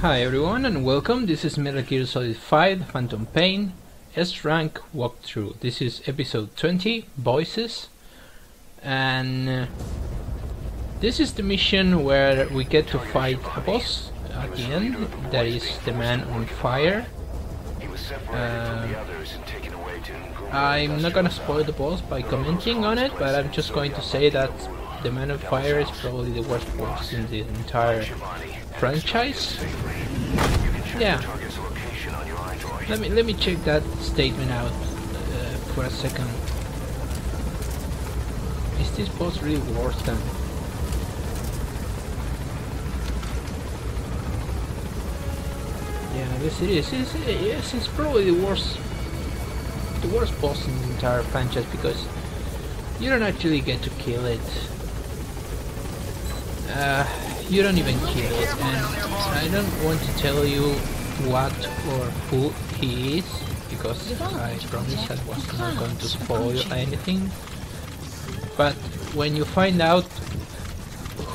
Hi everyone and welcome, this is Metal Gear Solid 5 Phantom Pain S-Rank Walkthrough. This is episode 20, Voices, and this is the mission where we get to fight a boss at the end, that is the man on fire. I'm not gonna spoil the boss by commenting on it, but I'm just going to say that the man on fire is probably the worst boss in the entire franchise. Yeah. Let me check that statement out for a second. Is this boss really worse than? Yeah, I guess it is. Yes, it's probably the worst boss in the entire franchise because you don't actually get to kill it. You don't even kill it, and I don't want to tell you what or who he is, because I promised I was not going to spoil anything. But when you find out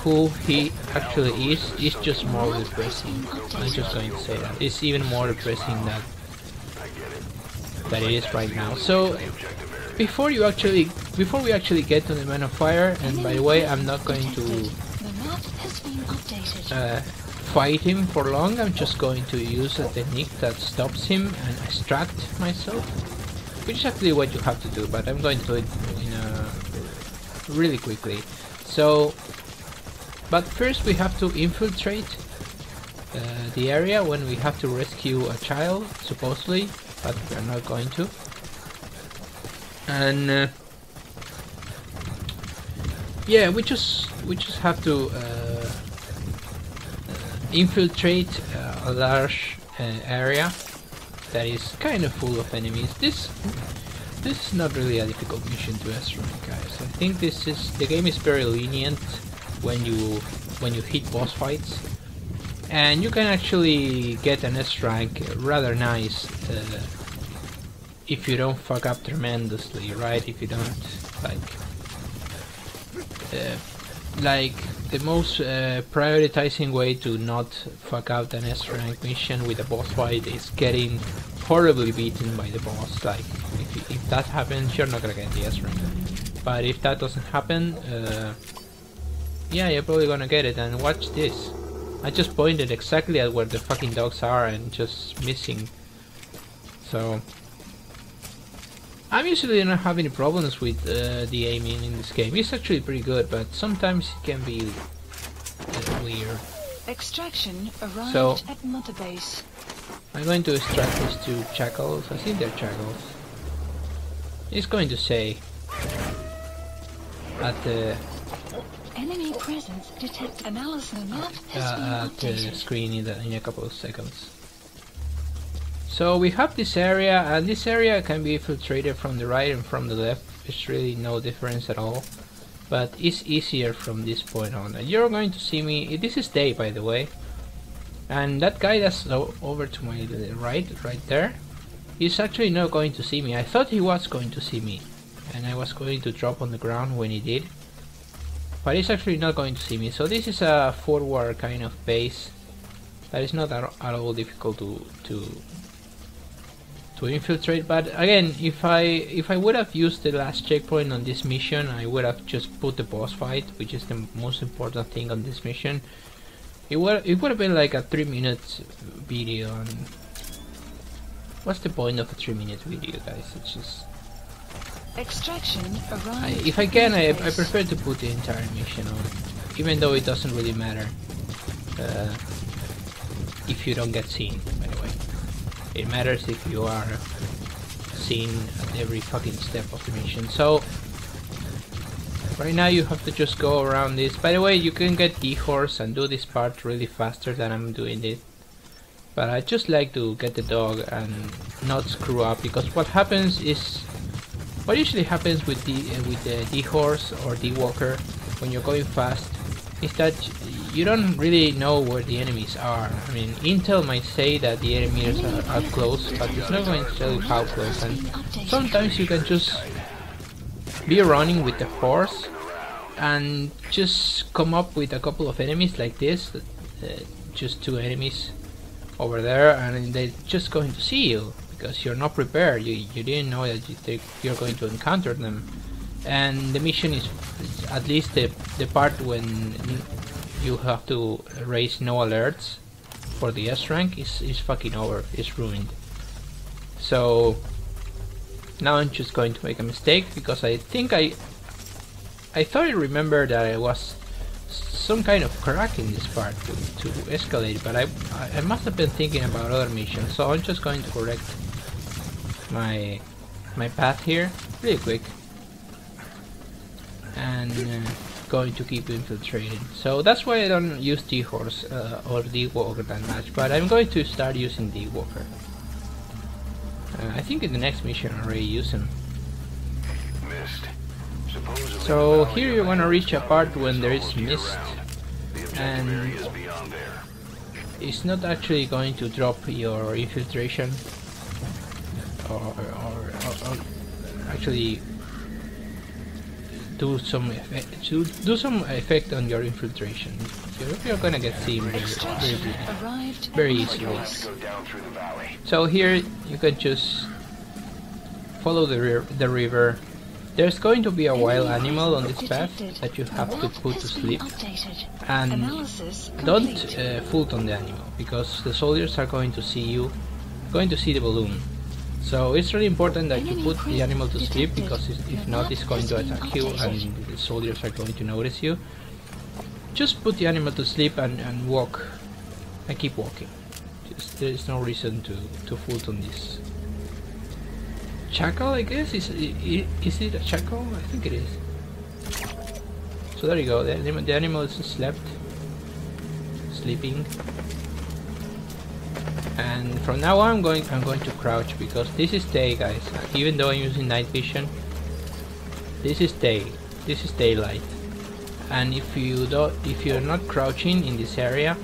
who he actually is, it's just more depressing. I'm just going to say that. It's even more depressing than it is right now. So before we actually get to the Man of Fire, and by the way, I'm not going to fight him for long. I'm just going to use a technique that stops him and extract myself, which is actually what you have to do, but I'm going to do it really quickly. So, but first we have to infiltrate the area when we have to rescue a child, supposedly, but we're not going to. And yeah, we just have to infiltrate a large area that is kind of full of enemies. This is not really a difficult mission to S-Rank, guys. I think the game is very lenient when you hit boss fights, and you can actually get an S-Rank rather nice if you don't fuck up tremendously, right? If you don't like the most prioritizing way to not fuck out an S-Rank mission with a boss fight is getting horribly beaten by the boss. Like if that happens, you're not gonna get the S-Rank. But if that doesn't happen, yeah, you're probably gonna get it. And watch this. I just pointed exactly at where the fucking dogs are and just missing. So I'm usually not having any problems with the aiming in this game. It's actually pretty good, but sometimes it can be weird. Extraction arrived so, at Mother Base. I'm going to extract these two jackals. I think they're jackals. It's going to say at the enemy presence detect analysis map at the screen in a couple of seconds. So we have this area, and this area can be infiltrated from the right and from the left. There's really no difference at all, but it's easier from this point on. And you're going to see me. This is day, by the way, and that guy that's over to my right there, he's actually not going to see me. I thought he was going to see me, and I was going to drop on the ground when he did, but he's actually not going to see me. So this is a forward kind of base that is not at all difficult to infiltrate. But again, if I would have used the last checkpoint on this mission, I would have just put the boss fight, which is the most important thing on this mission. It would have been like a 3-minute video, and what's the point of a 3-minute video, guys? It's just extraction arrived. If I can, I prefer to put the entire mission on, even though it doesn't really matter if you don't get seen, by the way. It matters if you are seen at every fucking step of the mission. So right now you have to just go around this. By the way, you can get D-Horse and do this part really faster than I'm doing it. But I just like to get the dog and not screw up, because what usually happens with the D-Horse or D-Walker when you're going fast is that you don't really know where the enemies are. I mean, Intel might say that the enemies are close, but it's not going to tell you how close, and sometimes you can just be running with the horse and just come up with a couple of enemies like this, just two enemies over there, and they're just going to see you because you're not prepared. You didn't know that you're going to encounter them. And the mission is at least the part when you have to raise no alerts for the S rank is fucking over. It's ruined. So now I'm just going to make a mistake because I think I thought I remembered that I was some kind of crack in this part to escalate, but I must have been thinking about other missions. So I'm just going to correct my path here really quick, and going to keep infiltrating. So that's why I don't use D-Horse or D-Walker that much, but I'm going to start using D-Walker. I think in the next mission I already use him. So here you want to reach a part when there is mist, and it's not actually going to drop your infiltration or actually do some effect on your infiltration. You're gonna get seen very easily. So here you can just follow the river. There's going to be a wild animal on this path that you have to put to sleep, and don't fool on the animal because the soldiers are going to see the balloon. So it's really important that you put the animal to sleep, because if not, it's going to attack you and the soldiers are going to notice you. Just put the animal to sleep and walk, and keep walking. There is no reason to fool on this. Chacal, I guess? Is it a chacal? I think it is. So there you go, the animal is sleeping. And from now on I'm going to crouch, because this is day, guys. Even though I'm using night vision, this is day. This is daylight. And if you're not crouching in this area,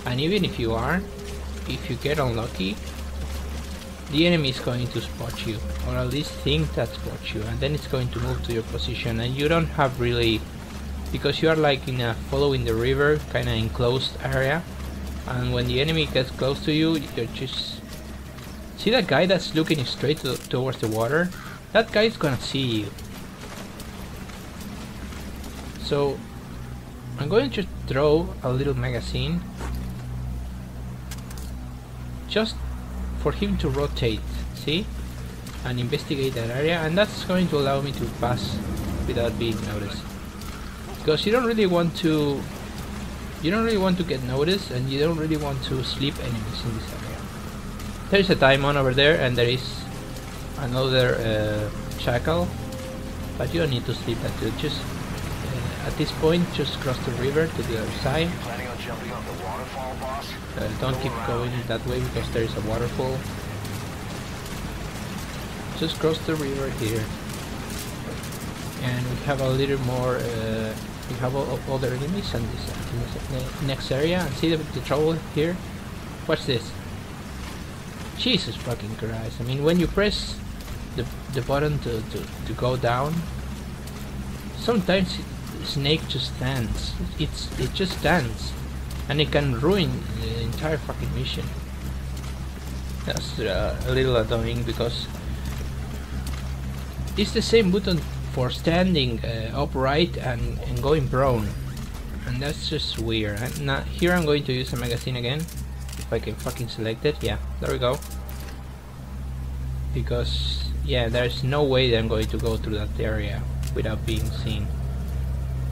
and even if you are, if you get unlucky, the enemy is going to spot you, or at least think that spot you, and then it's going to move to your position, and you don't have really, because you are like in a following the river kind of enclosed area, and when the enemy gets close to you, you're just see that guy that's looking straight towards the water. That guy is gonna see you. So I'm going to throw a little magazine just for him to rotate, see, and investigate that area, and that's going to allow me to pass without being noticed, because you don't really want to get noticed, and you don't really want to sleep enemies in this area. There is a Daimon over there, and there is another Chacal, but you don't need to sleep that too. Just at this point, just cross the river to the other side. Don't keep going that way because there is a waterfall. Just cross the river here, and we have a little more. We have other enemies in this next area. And see the trouble here. Watch this. Jesus fucking Christ! I mean, when you press the button to go down, sometimes Snake just stands. It just stands. And it can ruin the entire fucking mission. That's a little annoying, because it's the same button for standing upright and going prone, and that's just weird. And now, here I'm going to use a magazine again, if I can fucking select it. Yeah, there we go. Because yeah, there's no way that I'm going to go through that area without being seen.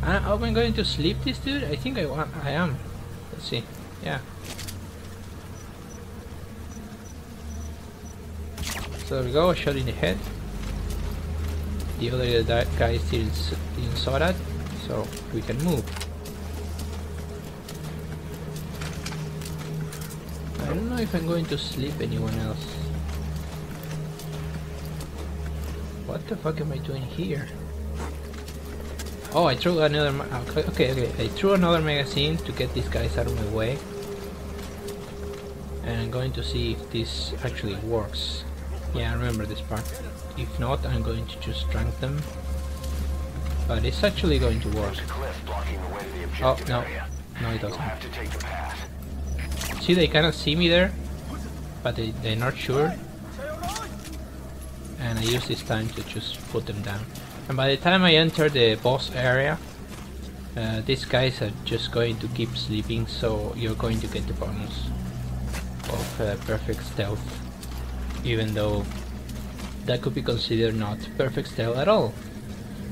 Am I going to sleep this dude? I think I am. Let's see. Yeah. So there we go, a shot in the head. The other guy still didn't saw that, so we can move. I don't know if I'm going to sleep anyone else. What the fuck am I doing here? Oh, I threw another. Okay. I threw another magazine to get these guys out of my way, and I'm going to see if this actually works. Yeah, I remember this part. If not, I'm going to just drink them. But it's actually going to work. Oh no, it doesn't. See, they cannot see me there. but they're not sure. And I use this time to just put them down. And by the time I enter the boss area, these guys are just going to keep sleeping, so you're going to get the bonus of perfect stealth, even though that could be considered not perfect stealth at all.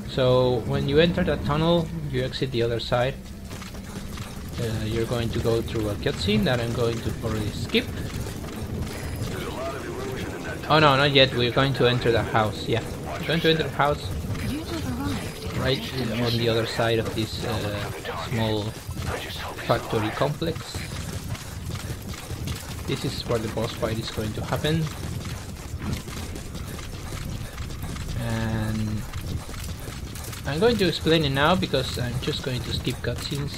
So when you enter that tunnel, you exit the other side. You're going to go through a cutscene that I'm going to probably skip. Oh no, not yet. We're going to enter the house. Yeah, we're going to enter the house right on the other side of this small factory complex. This is where the boss fight is going to happen. And I'm going to explain it now because I'm just going to skip cutscenes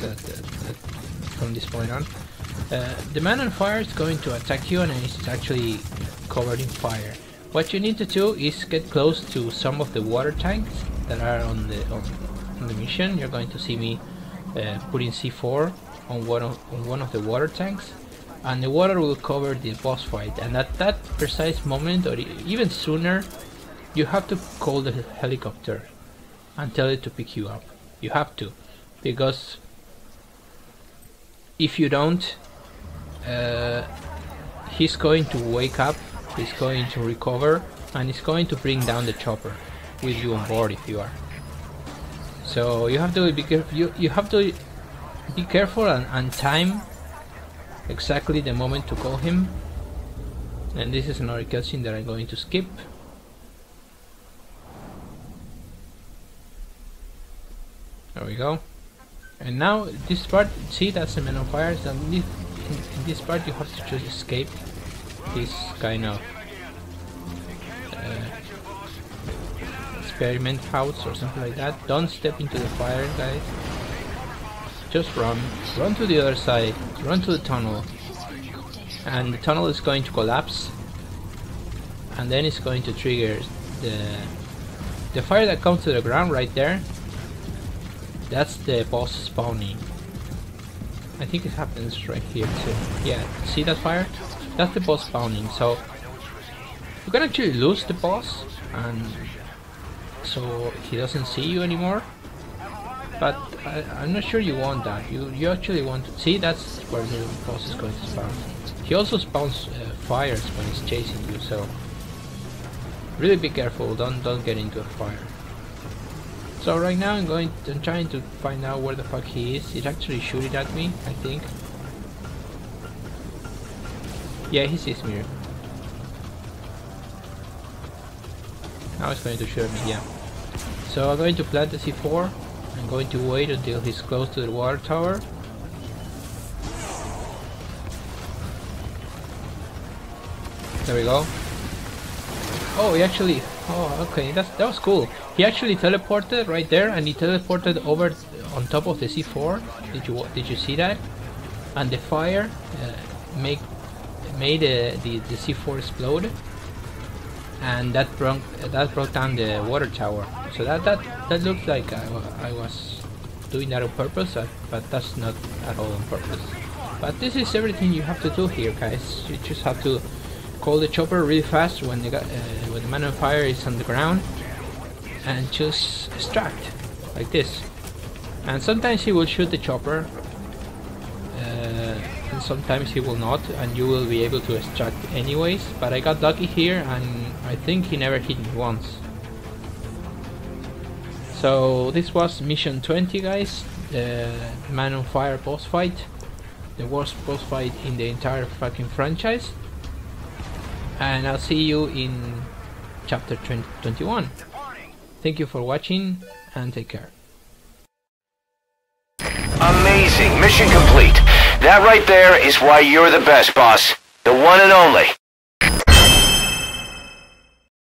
from this point on. The man on fire is going to attack you and it's actually covered in fire. What you need to do is get close to some of the water tanks that are on the mission. You're going to see me putting C4 on one of the water tanks, and the water will cover the boss fight. And at that precise moment, or even sooner, you have to call the helicopter and tell it to pick you up. You have to, because if you don't, he's going to wake up, he's going to recover, and he's going to bring down the chopper with you on board if you are. So you have to be careful. You have to be careful and time exactly the moment to call him. And this is another cutscene that I'm going to skip. There we go. And now this part, see, that's the man on fire. So in this part you have to just escape this kind of experiment house or something like that. Don't step into the fire, guys. Just run to the other side, run to the tunnel, and the tunnel is going to collapse, and then it's going to trigger the fire that comes to the ground right there. That's the boss spawning. I think it happens right here too. Yeah, see that fire? That's the boss spawning. So you can actually lose the boss, and so he doesn't see you anymore. But I'm not sure you want that. You actually want to see, that's where the boss is going to spawn. He also spawns fires when he's chasing you, so really be careful. Don't get into a fire. So right now I'm trying to find out where the fuck he is. He's actually shooting at me, I think. Yeah, he sees me. Now he's going to shoot me, yeah. So I'm going to plant the C4. I'm going to wait until he's close to the water tower. There we go. Oh, he actually... Oh, okay, that was cool. He actually teleported right there, and he teleported over on top of the C4. Did you see that? And the fire made the C4 explode, and that brought down the water tower. So that looked like I was doing that on purpose, but that's not at all on purpose. But this is everything you have to do here, guys. You just have to call the chopper really fast when the man on fire is on the ground, and just extract like this. And sometimes he will shoot the chopper, and sometimes he will not, and you will be able to extract anyways. But I got lucky here, and I think he never hit me once. So this was mission 20, guys. The man on fire boss fight, the worst boss fight in the entire fucking franchise. And I'll see you in chapter 21. Thank you for watching, and take care. Amazing. Mission complete. That right there is why you're the best, boss. The one and only.